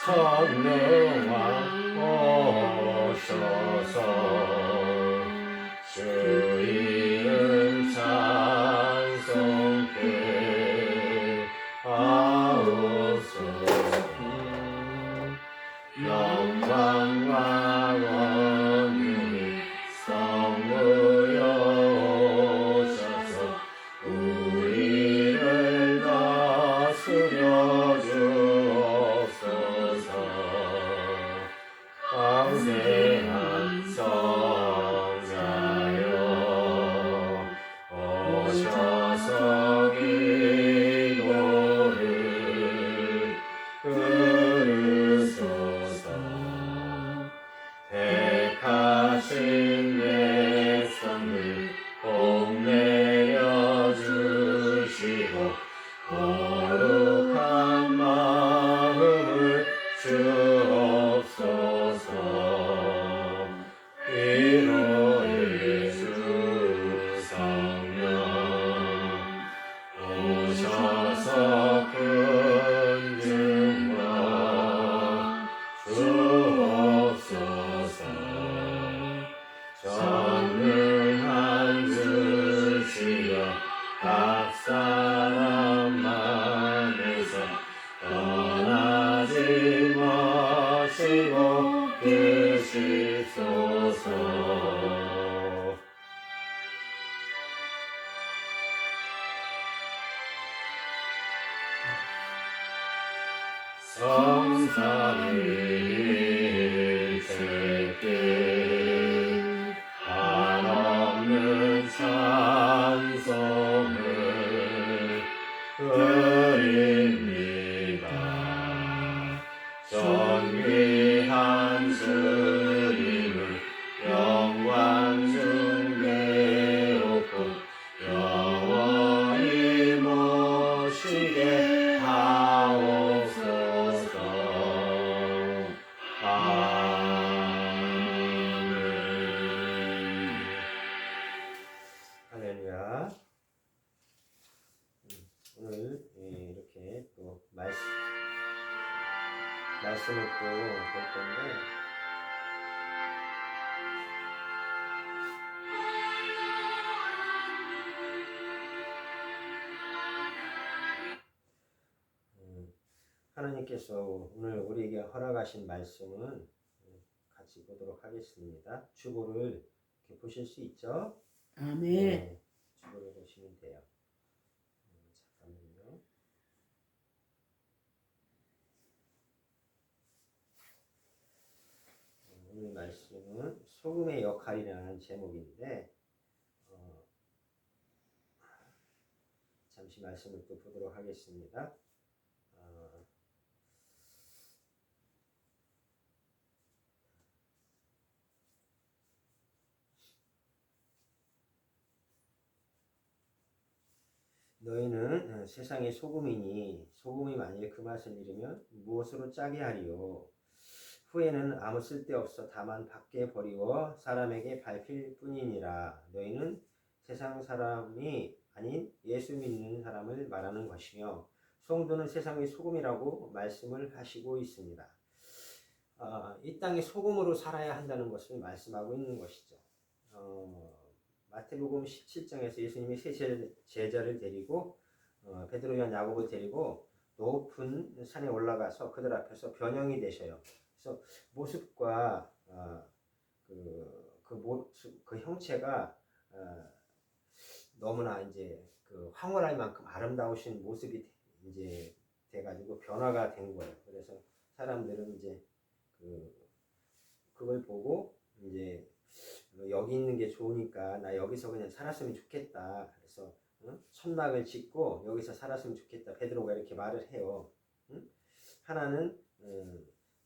성령왕 오셔서 주 이름 찬송케 하옵소서. 영광과 원능이 성부여 오셔서 우리를 다스려 주옵소서. 강세한 성자여 오셔서 기도를 들으소서. 택하신 백성들 복내려 주시고 거룩한 마음을 주옵소서. 이로 예수 성령 오셔서 큰 증거 주옵소서. 전능한 주시여 각 사람 안에서 떠나지 마시고 계시소서. 성삼위일체께 한없는 찬송을 드립니다. 존귀한 주님을 영광 중대롭고 영원히 모시게 하옵소서. 아멘. 할렐루야. 오늘 이렇게 또 말씀을 또 볼 건데, 하나님께서 오늘 우리에게 허락하신 말씀은 같이 보도록 하겠습니다. 주보를 이렇게 보실 수 있죠? 아멘. 네, 주보를 보시면 돼요. 잠깐만요. 오늘 말씀은 소금의 역할이라는 제목인데, 잠시 말씀을 또 보도록 하겠습니다. 너희는 세상의 소금이니 소금이 만일 그 맛을 잃으면 무엇으로 짜게 하리요. 후에는 아무 쓸데없어 다만 밖에 버리워 사람에게 밟힐 뿐이니라. 너희는 세상 사람이 아닌 예수 믿는 사람을 말하는 것이며 성도는 세상의 소금이라고 말씀을 하시고 있습니다. 이 땅의 소금으로 살아야 한다는 것을 말씀하고 있는 것이죠. 마태복음 17장에서 예수님이 세 제자를 데리고 베드로, 요한, 야고보를 데리고 높은 산에 올라가서 그들 앞에서 변형이 되셔요. 그래서 모습과 그 형체가 너무나 이제 그 황홀할 만큼 아름다우신 모습이 이제 돼가지고 변화가 된 거예요. 그래서 사람들은 이제 그걸 보고 이제 여기 있는 게 좋으니까 나 여기서 그냥 살았으면 좋겠다. 그래서 천막을 짓고 여기서 살았으면 좋겠다. 베드로가 이렇게 말을 해요. 하나는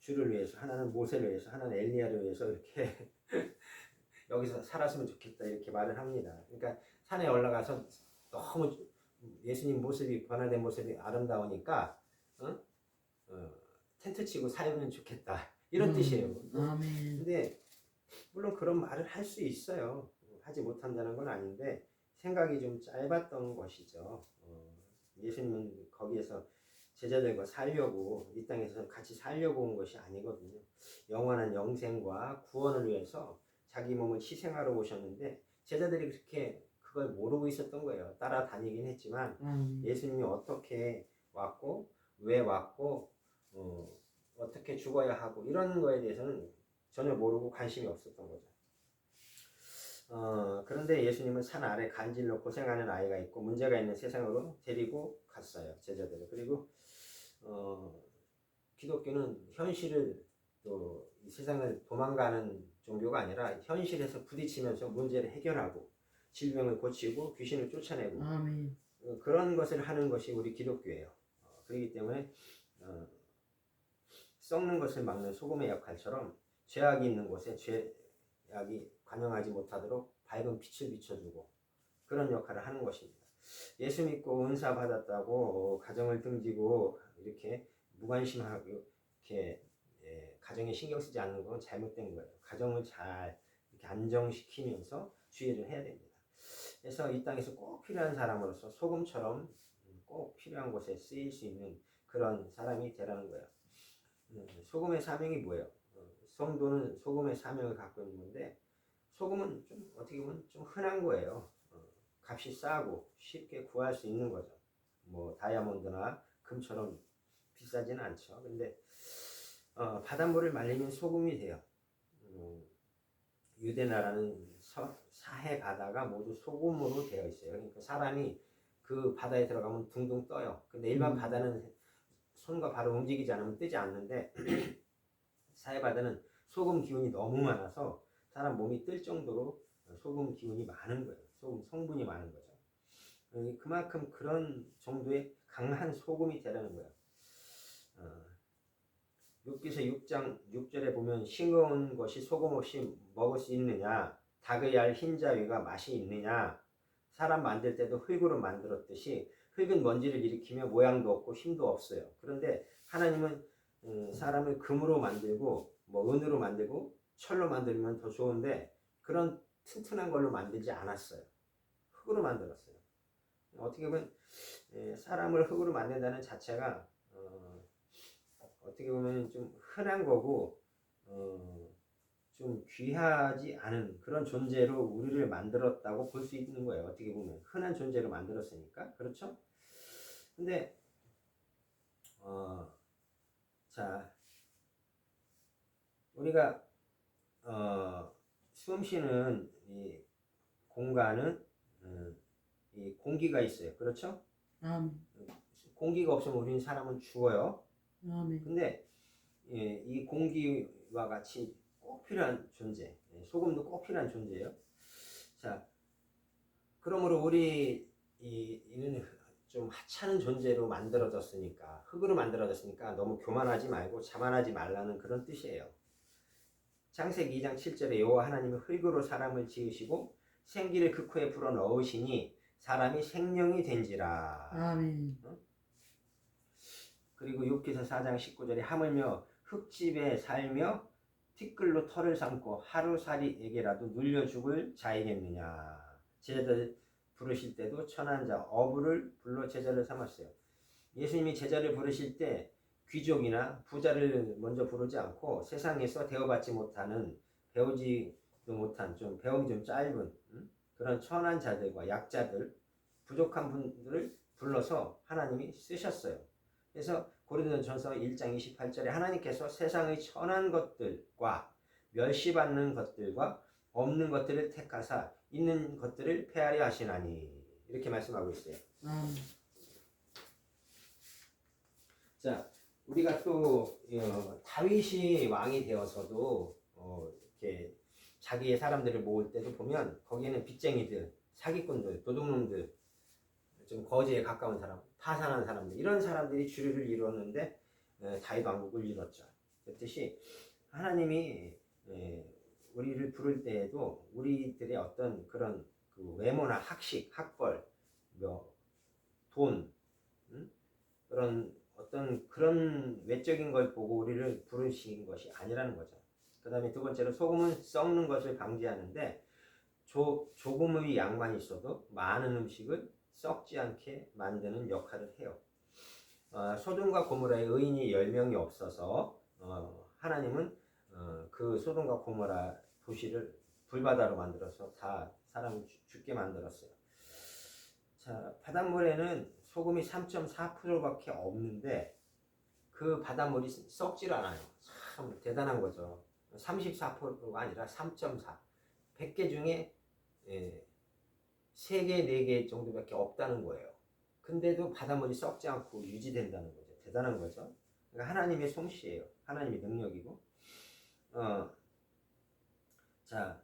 주를 위해서, 하나는 모세를 위해서, 하나는 엘리야를 위해서 이렇게 여기서 살았으면 좋겠다 이렇게 말을 합니다. 그러니까 산에 올라가서 너무 예수님 모습이 변화된 모습이 아름다우니까 텐트 치고 살면 좋겠다 이런 뜻이에요. 근데 물론 그런 말을 할 수 있어요. 하지 못한다는 건 아닌데 생각이 좀 짧았던 것이죠. 예수님은 거기에서 제자들과 살려고 이 땅에서 같이 살려고 온 것이 아니거든요. 영원한 영생과 구원을 위해서 자기 몸을 희생하러 오셨는데 제자들이 그렇게 그걸 모르고 있었던 거예요. 따라다니긴 했지만 예수님이 어떻게 왔고 왜 왔고 어떻게 죽어야 하고 이런 거에 대해서는 전혀 모르고 관심이 없었던 거죠. 그런데 예수님은 산 아래 간질로 고생하는 아이가 있고 문제가 있는 세상으로 데리고 갔어요. 제자들을. 그리고 기독교는 현실을 또 이 세상을 도망가는 종교가 아니라 현실에서 부딪히면서 문제를 해결하고 질병을 고치고 귀신을 쫓아내고 아멘. 그런 것을 하는 것이 우리 기독교예요. 그렇기 때문에 썩는 것을 막는 소금의 역할처럼 죄악이 있는 곳에 죄악이 관영하지 못하도록 밝은 빛을 비춰주고 그런 역할을 하는 것입니다. 예수 믿고 은사 받았다고 가정을 등지고 이렇게 무관심하고 이렇게 가정에 신경 쓰지 않는 건 잘못된 거예요. 가정을 잘 이렇게 안정시키면서 주의를 해야 됩니다. 그래서 이 땅에서 꼭 필요한 사람으로서 소금처럼 꼭 필요한 곳에 쓰일 수 있는 그런 사람이 되라는 거예요. 소금의 사명이 뭐예요? 성도는 소금의 사명을 갖고 있는 건데 소금은 좀 어떻게 보면 좀 흔한 거예요. 값이 싸고 쉽게 구할 수 있는 거죠. 뭐 다이아몬드나 금처럼 비싸지는 않죠. 근데 바닷물을 말리면 소금이 돼요. 유대 나라는 사해 바다가 모두 소금으로 되어 있어요. 그러니까 사람이 그 바다에 들어가면 둥둥 떠요. 근데 일반 바다는 손과 발을 움직이지 않으면 뜨지 않는데 사해 바다는 소금 기운이 너무 많아서 사람 몸이 뜰 정도로 소금 기운이 많은 거예요. 소금 성분이 많은 거죠. 그만큼 그런 정도의 강한 소금이 되라는 거예요. 욥기서 6장 6절에 보면 싱거운 것이 소금 없이 먹을 수 있느냐, 닭의 알 흰자위가 맛이 있느냐, 사람 만들 때도 흙으로 만들었듯이 흙은 먼지를 일으키며 모양도 없고 힘도 없어요. 그런데 하나님은 사람을 금으로 만들고 뭐 은으로 만들고 철로 만들면 더 좋은데 그런 튼튼한 걸로 만들지 않았어요. 흙으로 만들었어요. 어떻게 보면 사람을 흙으로 만든다는 자체가 어떻게 보면 좀 흔한 거고 좀 귀하지 않은 그런 존재로 우리를 만들었다고 볼 수 있는 거예요. 어떻게 보면 흔한 존재로 만들었으니까. 그렇죠? 근데 자 우리가 숨 쉬는 이 공간은 이 공기가 있어요. 그렇죠? 공기가 없으면 우리는 사람은 죽어요. 근데 이 공기와 같이 꼭 필요한 존재, 소금도 꼭 필요한 존재예요. 자, 그러므로 이는 좀 하찮은 존재로 만들어졌으니까, 흙으로 만들어졌으니까 너무 교만하지 말고 자만하지 말라는 그런 뜻이에요. 창세기 2장 7절에 여호와 하나님은 흙으로 사람을 지으시고 생기를 그 코에 불어 넣으시니 사람이 생명이 된지라. 아멘. 그리고 욥기서 4장 19절에 하물며 흙집에 살며 티끌로 털을 삼고 하루살이에게라도 눌려 죽을 자이겠느냐. 제자들 부르실 때도 천한 자 어부를 불러 제자를 삼았어요. 예수님이 제자를 부르실 때 귀족이나 부자를 먼저 부르지 않고 세상에서 대우받지 못하는 배우지도 못한 좀 배움이 좀 짧은 그런 천한 자들과 약자들 부족한 분들을 불러서 하나님이 쓰셨어요. 그래서 고린도전서 1장 28절에 하나님께서 세상의 천한 것들과 멸시받는 것들과 없는 것들을 택하사 있는 것들을 폐하려 하시나니 이렇게 말씀하고 있어요. 자, 우리가 또 다윗이 왕이 되어서도 이렇게 자기의 사람들을 모을 때도 보면 거기에는 빚쟁이들, 사기꾼들, 도둑놈들, 좀 거지에 가까운 사람, 파산한 사람들 이런 사람들이 주류를 이루었는데 다윗 왕국을 이뤘죠. 그렇듯이 하나님이 우리를 부를 때에도 우리들의 어떤 그런 그 외모나 학식, 학벌, 돈 그런 어떤 그런 외적인 걸 보고 우리를 부르신 것이 아니라는 거죠. 그 다음에 두 번째로 소금은 썩는 것을 방지하는데 조금의 양만 있어도 많은 음식을 썩지 않게 만드는 역할을 해요. 소돔과 고모라에 의인이 10명이 없어서 하나님은 그 소돔과 고모라 도시를 불바다로 만들어서 다 사람 죽게 만들었어요. 자, 바닷물에는 소금이 3.4%밖에 없는데 그 바닷물이 썩질 않아요. 참 대단한 거죠. 34%가 아니라 3.4. 100개 중에 3개, 4개 정도밖에 없다는 거예요. 근데도 바닷물이 썩지 않고 유지된다는 거죠. 대단한 거죠. 그러니까 하나님의 솜씨예요. 하나님의 능력이고. 자,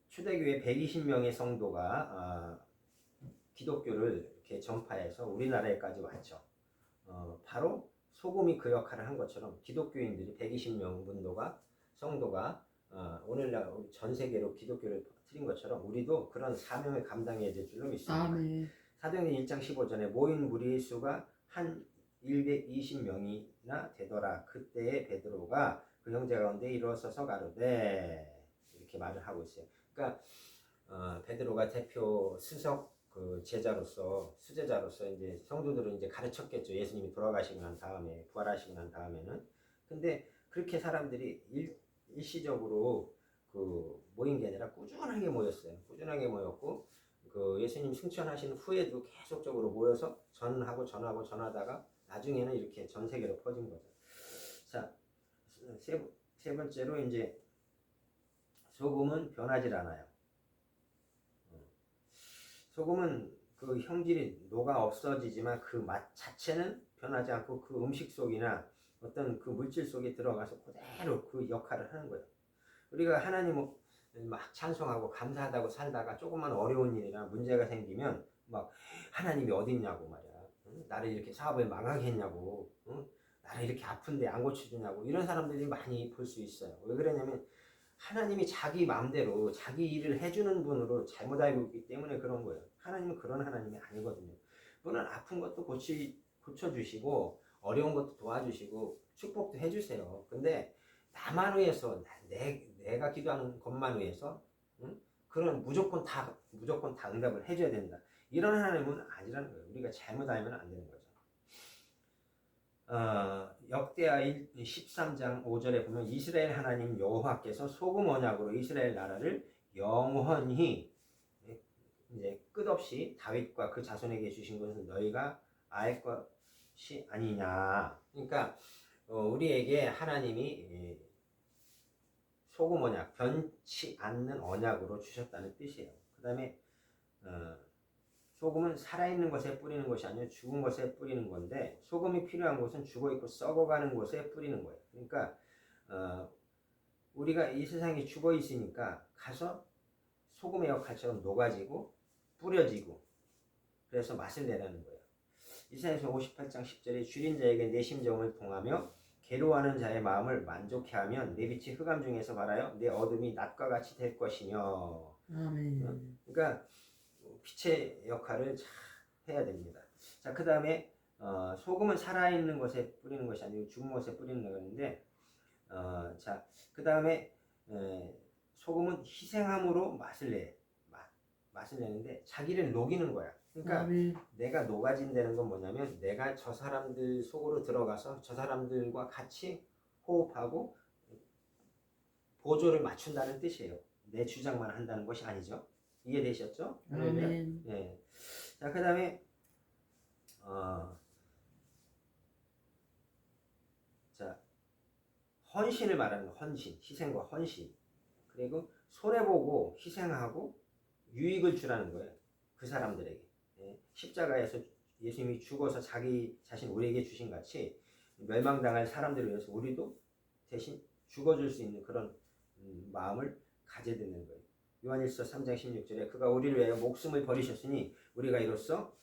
초대교회 120명의 성도가 기독교를 이렇게 전파해서 우리나라에까지 왔죠. 바로 소금이 그 역할을 한 것처럼 기독교인들이 120명 성도가 오늘날 전 세계로 기독교를 퍼뜨린 것처럼 우리도 그런 사명을 감당해야 될 줄로 믿습니다. 아멘. 사도행전 1장 15절에 모인 무리의 수가 한 120명이나 되더라. 그때에 베드로가 그 형제 가운데 일어서서 가로되 이렇게 말을 하고 있어요. 그러니까 베드로가 대표 수석 그 수제자로서 이제 성도들은 이제 가르쳤겠죠. 예수님이 돌아가시고 난 다음에 부활하시고 난 다음에는. 근데 그렇게 사람들이 일시적으로 그 모인 게 아니라 꾸준하게 모였어요. 꾸준하게 모였고 그 예수님 승천하신 후에도 계속적으로 모여서 전하다가 나중에는 이렇게 전 세계로 퍼진 거죠. 자, 세 번째로 이제 소금은 변하질 않아요. 소금은 그 형질이 녹아 없어지지만 그 맛 자체는 변하지 않고 그 음식 속이나 어떤 그 물질 속에 들어가서 그대로 그 역할을 하는 거예요. 우리가 하나님을 막 찬송하고 감사하다고 살다가 조금만 어려운 일이나 문제가 생기면 막 하나님이 어딨냐고 말이야. 응? 나를 이렇게 사업을 망하게 했냐고. 응? 나를 이렇게 아픈데 안 고쳐주냐고. 이런 사람들이 많이 볼 수 있어요. 왜 그러냐면 하나님이 자기 마음대로 자기 일을 해주는 분으로 잘못 알고 있기 때문에 그런 거예요. 하나님은 그런 하나님이 아니거든요. 그분은 아픈 것도 고쳐주시고 어려운 것도 도와주시고 축복도 해주세요. 근데 나만 위해서 내가 기도하는 것만 위해서 그런 무조건 다 응답을 해줘야 된다. 이런 하나님은 아니라는 거예요. 우리가 잘못 알면 안 되는 거죠. 역대하 13장 5절에 보면 이스라엘 하나님 여호와께서 소금 언약으로 이스라엘 나라를 영원히 이제 끝없이 다윗과 그 자손에게 주신 것은 너희가 알 것이 아니냐. 그러니까 우리에게 하나님이 소금 언약, 변치 않는 언약으로 주셨다는 뜻이에요. 그 다음에 소금은 살아있는 것에 뿌리는 것이 아니라 죽은 것에 뿌리는 건데 소금이 필요한 곳은 죽어있고 썩어가는 곳에 뿌리는 거예요. 그러니까 우리가 이 세상에 죽어있으니까 가서 소금의 역할처럼 녹아지고 뿌려지고 그래서 맛을 내라는 거예요. 이사야서 58장 10절에 줄인 자에게 내 심정을 통하며 괴로워하는 자의 마음을 만족해 하면 내 빛이 흑암 중에서 발하여 내 어둠이 낮과 같이 될 것이며. 아멘. 그러니까 빛의 역할을 잘 해야 됩니다. 자, 그 다음에 소금은 살아있는 것에 뿌리는 것이 아니고 죽은 것에 뿌리는 것인데 자, 그 다음에 소금은 희생함으로 맛을 내는데 자기를 녹이는 거야. 그러니까 내가 녹아진다는 건 뭐냐면 내가 저 사람들 속으로 들어가서 저 사람들과 같이 호흡하고 보조를 맞춘다는 뜻이에요. 내 주장만 한다는 것이 아니죠. 이해되셨죠? 아멘. 네. 자, 그 다음에 자, 헌신을 말하는 거, 헌신, 희생과 헌신. 그리고 손해보고 희생하고 유익을 주라는 거예요. 그 사람들에게. 예. 십자가에서 예수님이 죽어서 자기 자신 우리에게 주신 같이 멸망당할 사람들을 위해서 우리도 대신 죽어줄 수 있는 그런 마음을 가져야 되는 거예요. 요한일서 3장 16절에 그가 우리를 위하여 목숨을 버리셨으니 우리가 이로써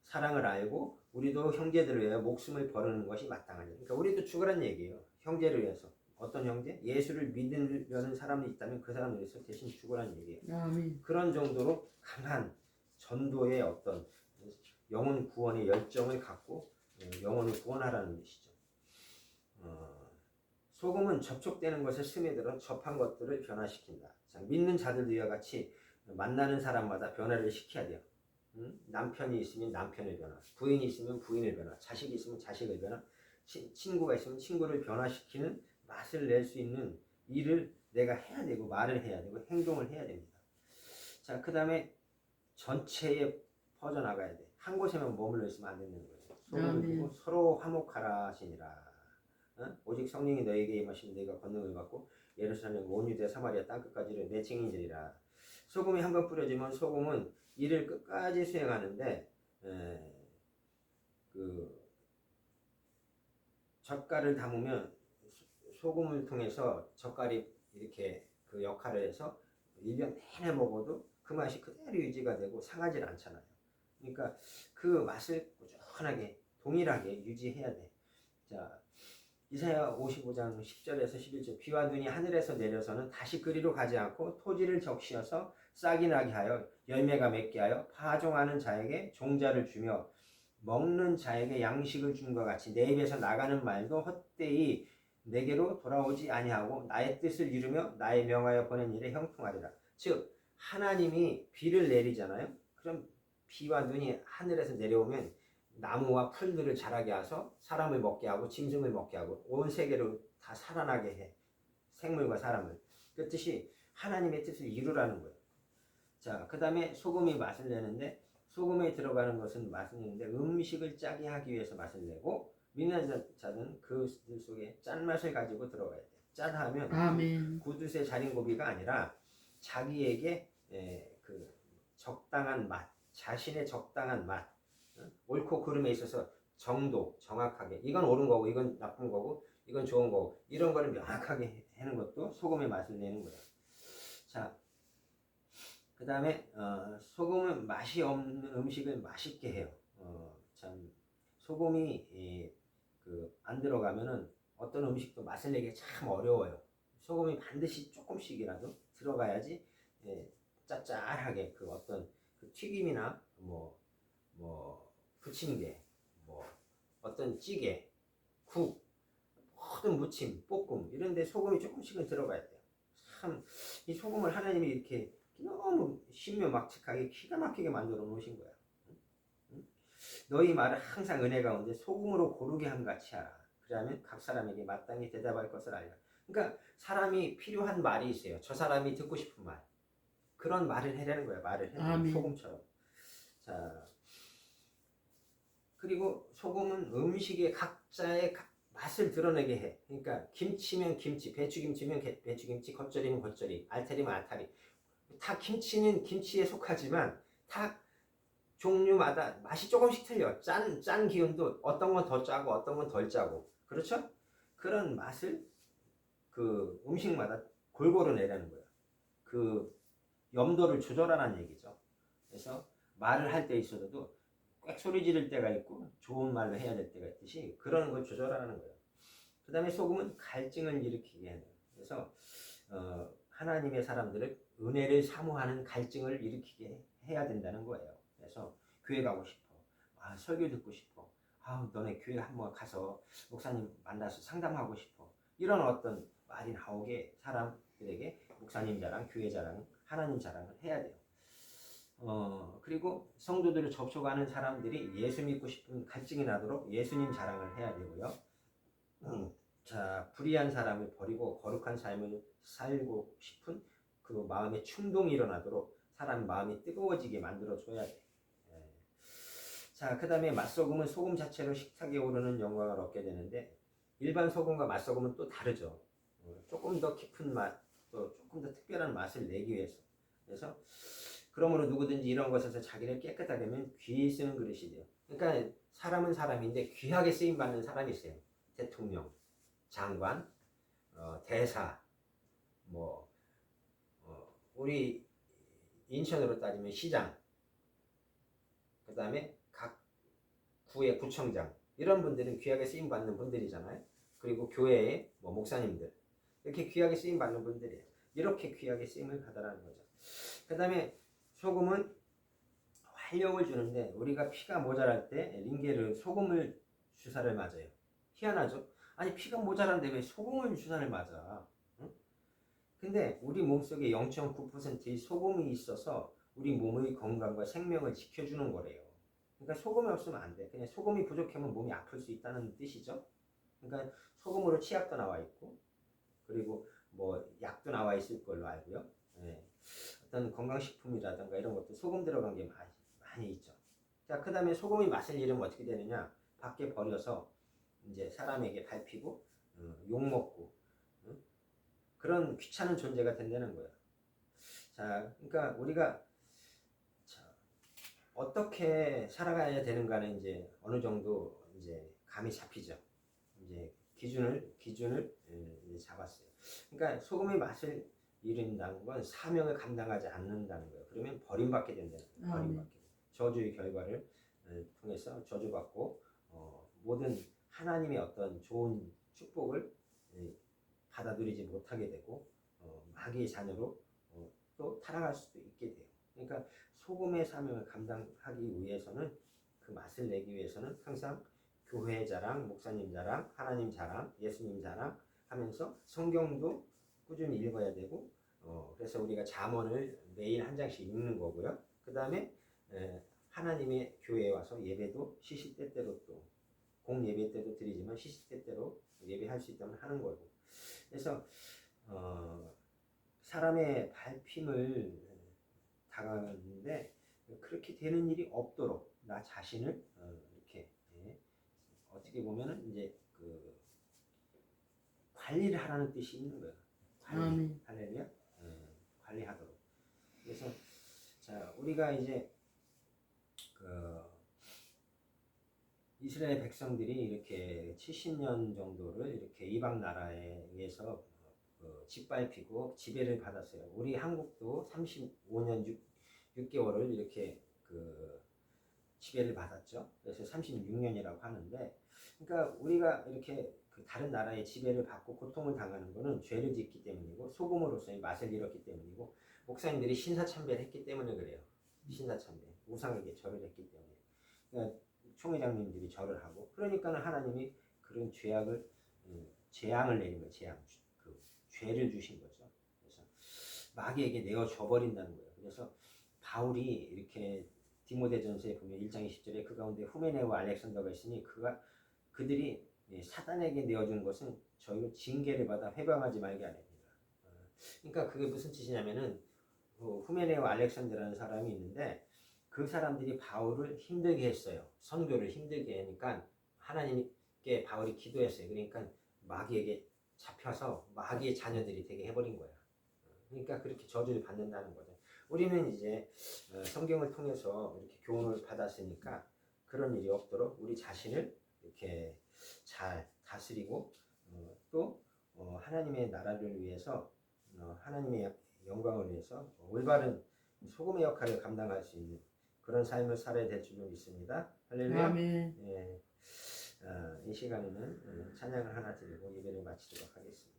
사랑을 알고 우리도 형제들을 위하여 목숨을 버리는 것이 마땅하니. 그러니까 우리도 죽으란 얘기예요. 형제를 위해서. 어떤 형제? 예수를 믿으려는 사람이 있다면 그 사람을 위해서 대신 죽으란 얘기예요. 아멘. 그런 정도로 강한 전도의 어떤 영혼 구원의 열정을 갖고 영혼을 구원하라는 뜻이죠. 소금은 접촉되는 것에 스며들어 접한 것들을 변화시킨다. 자, 믿는 자들도 이와 같이 만나는 사람마다 변화를 시켜야 돼요. 남편이 있으면 남편을 변화, 부인이 있으면 부인을 변화, 자식이 있으면 자식을 변화, 친구가 있으면 친구를 변화시키는 맛을 낼 수 있는 일을 내가 해야 되고 말을 해야 되고 행동을 해야 됩니다. 자, 그 다음에 전체에 퍼져나가야 돼. 한 곳에만 머물러 있으면 안 되는 거예요. 소금을 두고 서로 화목하라 하시니라. 오직 성령이 너에게 임하시면 너희가 권능을 받고 예루살렘 온 유대 사마리아 땅끝까지를 내 증인이리라. 소금이 한번 뿌려지면 소금은 일을 끝까지 수행하는데 그 젓갈을 담으면 소금을 통해서 젓갈이 이렇게 그 역할을 해서 1년 내내 먹어도 그 맛이 그대로 유지가 되고 상하지 않잖아요. 그러니까 그 맛을 꾸준하게 동일하게 유지해야 돼. 자, 이사야 55장 10절에서 11절 비와 눈이 하늘에서 내려서는 다시 그리로 가지 않고 토지를 적시어서 싹이 나게 하여 열매가 맺게 하여 파종하는 자에게 종자를 주며 먹는 자에게 양식을 준 것 같이 내 입에서 나가는 말도 헛되이 내게로 돌아오지 아니하고 나의 뜻을 이루며 나의 명하여 보낸 일에 형통하리라. 즉 하나님이 비를 내리잖아요. 그럼 비와 눈이 하늘에서 내려오면 나무와 풀들을 자라게 해서 사람을 먹게 하고 짐승을 먹게 하고 온 세계로 다 살아나게 해. 생물과 사람을. 그 뜻이 하나님의 뜻을 이루라는 거예요. 자, 그 다음에 소금이 맛을 내는데 소금에 들어가는 것은 맛을 내는데 음식을 짜게 하기 위해서 맛을 내고 믿는 자는 그들 속에 짠맛을 가지고 들어가야 돼. 짠하면 구두쇠 자린고비가 아니라 자기에게 그 적당한 맛, 자신의 적당한 맛, 옳고 그름에 있어서 정도, 정확하게 이건 옳은 거고 이건 나쁜 거고 이건 좋은 거고 이런 거를 명확하게 하는 것도 소금의 맛을 내는 거예요. 자, 그 다음에 소금은 맛이 없는 음식을 맛있게 해요. 참 소금이 안 들어가면은 어떤 음식도 맛을 내기 참 어려워요. 소금이 반드시 조금씩이라도 들어가야지 짭짤하게 그 어떤 그 튀김이나 뭐 부침개, 뭐 어떤 찌개, 국, 모든 무침, 볶음 이런 데 소금이 조금씩은 들어가야 돼요. 참 이 소금을 하나님이 이렇게 너무 신묘막측하게 기가 막히게 만들어 놓으신 거야. 너희 말을 항상 은혜 가운데 소금으로 고르게 함같이 하라. 그러면 각 사람에게 마땅히 대답할 것을 알라. 그러니까 사람이 필요한 말이 있어요. 저 사람이 듣고 싶은 말. 그런 말을 해라는 거야. 말을 해. 소금처럼. 자, 그리고 소금은 음식의 각자의 맛을 드러내게 해. 그러니까 김치면 김치, 배추김치면 배추김치, 겉절이면 겉절이, 알타리면 알타리. 다 김치는 김치에 속하지만 다 종류마다 맛이 조금씩 틀려. 짠 기운도 어떤 건 더 짜고 어떤 건 덜 짜고. 그렇죠? 그런 맛을 그 음식마다 골고루 내라는 거야. 그 염도를 조절하라는 얘기죠. 그래서 말을 할 때 있어도 꽥 소리 지를 때가 있고 좋은 말로 해야 될 때가 있듯이 그런 걸 조절하라는 거예요. 그 다음에 소금은 갈증을 일으키게 해요. 그래서 하나님의 사람들을 은혜를 사모하는 갈증을 일으키게 해야 된다는 거예요. 그래서 교회 가고 싶어. 설교 듣고 싶어. 너네 교회 한번 가서 목사님 만나서 상담하고 싶어. 이런 어떤 말이 나오게 사람들에게 목사님 자랑, 교회 자랑, 하나님 자랑을 해야 돼요. 그리고 성도들을 접촉하는 사람들이 예수 믿고 싶은 갈증이 나도록 예수님 자랑을 해야 되고요. 자, 불의한 사람을 버리고 거룩한 삶을 살고 싶은 그 마음의 충동이 일어나도록 사람 마음이 뜨거워지게 만들어줘야 돼. 자, 그 다음에 맛소금은 소금 자체로 식탁에 오르는 영광을 얻게 되는데 일반 소금과 맛소금은 또 다르죠. 조금 더 깊은 맛, 또 조금 더 특별한 맛을 내기 위해서. 그래서 그러므로 누구든지 이런 것에서 자기를 깨끗하게 하면 귀히 쓰는 그릇이 돼요. 그러니까 사람은 사람인데 귀하게 쓰임받는 사람이 있어요. 대통령, 장관, 대사, 우리 인천으로 따지면 시장, 그 다음에 각 구의 구청장, 이런 분들은 귀하게 쓰임받는 분들이잖아요. 그리고 교회의 목사님들, 이렇게 귀하게 쓰임받는 분들이에요. 이렇게 귀하게 쓰임을 받으라는 거죠. 그 다음에 소금은 활력을 주는데 우리가 피가 모자랄 때 링게르 소금을 주사를 맞아요. 희한하죠? 아니 피가 모자란데 왜 소금을 주사를 맞아? 응? 근데 우리 몸속에 0.9%의 소금이 있어서 우리 몸의 건강과 생명을 지켜주는 거래요. 그러니까 소금이 없으면 안 돼. 그냥 소금이 부족하면 몸이 아플 수 있다는 뜻이죠. 그러니까 소금으로 치약도 나와 있고, 그리고 뭐 약도 나와 있을 걸로 알고요. 예. 어떤 건강식품이라든가 이런 것도 소금 들어간 게 많이 있죠. 자, 그 다음에 소금이 맛을 잃으면 어떻게 되느냐? 밖에 버려서 이제 사람에게 밟히고, 욕먹고, 그런 귀찮은 존재가 된다는 거예요. 자, 그러니까 우리가 어떻게 살아가야 되는가는 이제 어느 정도 이제 감이 잡히죠. 이제 기준을 이제 잡았어요. 그러니까 소금의 맛을 잃는다는 건 사명을 감당하지 않는다는 거예요. 그러면 버림받게 된다는 거예요. 버림받게. 저주의 결과를 통해서 저주받고 모든 하나님의 어떤 좋은 축복을 받아 누리지 못하게 되고 마귀의 자녀로 또 타락할 수도 있게 돼요. 그러니까 소금의 사명을 감당하기 위해서는 그 맛을 내기 위해서는 항상 교회 자랑, 목사님 자랑, 하나님 자랑, 예수님 자랑 하면서 성경도 꾸준히 읽어야 되고 그래서 우리가 잠언을 매일 한 장씩 읽는 거고요. 그 다음에 하나님의 교회에 와서 예배도 시시때때로 또 공예배 때도 드리지만 시시때때로 예배할 수 있다면 하는 거고. 그래서 사람의 밟힘을 당하는데 그렇게 되는 일이 없도록 나 자신을 이렇게 어떻게 보면은 이제 그 관리를 하라는 뜻이 있는 거예요. 관리, 할렐루야, 관리하도록. 그래서 자 우리가 이제 그 이스라엘 백성들이 이렇게 70년 정도를 이렇게 이방 나라에 의해서 짓밟히고 지배를 받았어요. 우리 한국도 35년 6개월을 이렇게 그 지배를 받았죠. 그래서 36년이라고 하는데, 그러니까 우리가 이렇게 그 다른 나라의 지배를 받고 고통을 당하는 것은 죄를 짓기 때문이고 소금으로서의 맛을 잃었기 때문이고 목사님들이 신사참배를 했기 때문에 그래요. 신사참배, 우상에게 절을 했기 때문에. 그러니까 총회장님들이 절을 하고, 그러니까는 하나님이 그런 죄악을 재앙을 내린 거예요. 재앙, 그 죄를 주신 거죠. 그래서 마귀에게 내어줘 버린다는 거예요. 그래서 바울이 이렇게 디모데전서에 보면 1장 20절에 그 가운데 후메네와 알렉산더가 있으니 그들이 사단에게 내어준 것은 저희로 징계를 받아 회방하지 말게 하렵니다. 그러니까 그게 무슨 뜻이냐면은 후메네와 알렉산더라는 사람이 있는데 그 사람들이 바울을 힘들게 했어요. 선교를 힘들게 하니까 하나님께 바울이 기도했어요. 그러니까 마귀에게 잡혀서 마귀의 자녀들이 되게 해버린 거야. 그러니까 그렇게 저주를 받는다는 거죠. 우리는 이제 성경을 통해서 이렇게 교훈을 받았으니까 그런 일이 없도록 우리 자신을 이렇게 잘 다스리고 또 하나님의 나라를 위해서 하나님의 영광을 위해서 올바른 소금의 역할을 감당할 수 있는 그런 삶을 살아야 될 줄로 믿습니다. 할렐루야. 아멘. 예. 이 시간에는 찬양을 하나 드리고 예배를 마치도록 하겠습니다.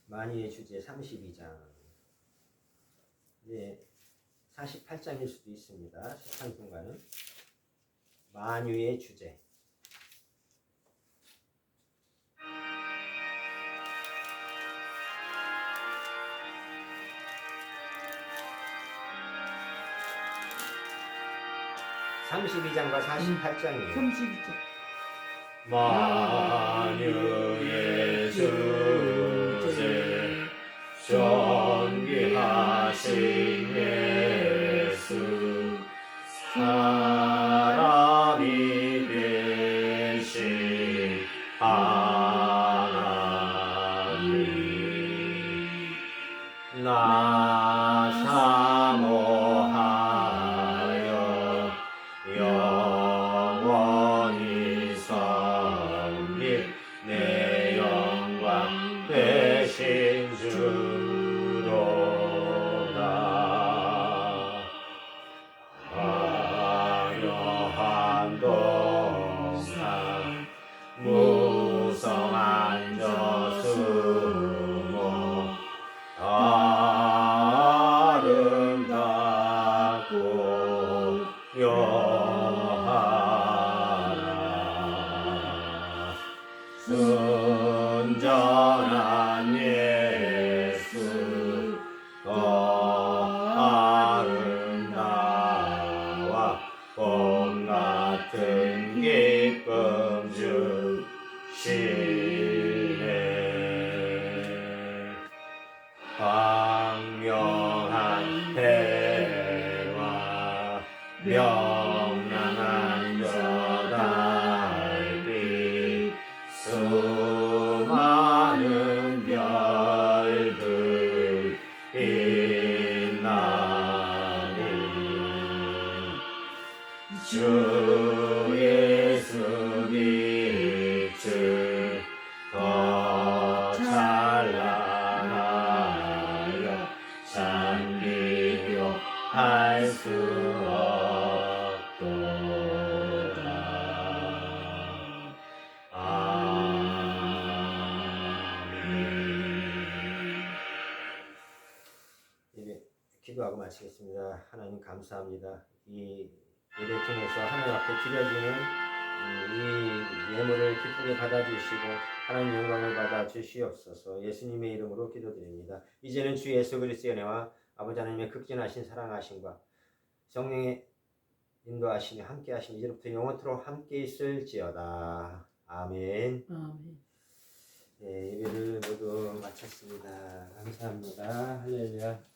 만유의 주제 32장. 이제 48장일 수도 있습니다. 시간순간은 만유의 주제. (32장과) 48장이에요. 32장. 만유의 주제 존귀하신 예수 사람이 되신 하나님 나 사모하여 영원히 섬길 내 영광 되신 주로다. 화려한 동산 무슨 순전한 예수 더 아름다워 봄 같은 기쁨 주시네 광명한 해와 명랑한 저 달빛 수많은 별들 빛나니 주 예수 빛을 더 찬란하여 참 비교할 수 없도다. 아멘. 예배 기도하고 마치겠습니다. 하나님 감사합니다. 이 예배 통해서 하나님 앞에 드려지는 이 예물을 기쁘게 받아주시고 하나님 영광을 받아 주시옵소서. 예수님의 이름으로 기도드립니다. 이제는 주 예수 그리스도의 은혜와 아버지 하나님의 극진하신 사랑하심과 성령의 인도하심이 함께하심이 이제부터 영원토록 함께 있을지어다. 아멘. 아멘. 네, 예배를 모두 마쳤습니다. 감사합니다. 할렐루야.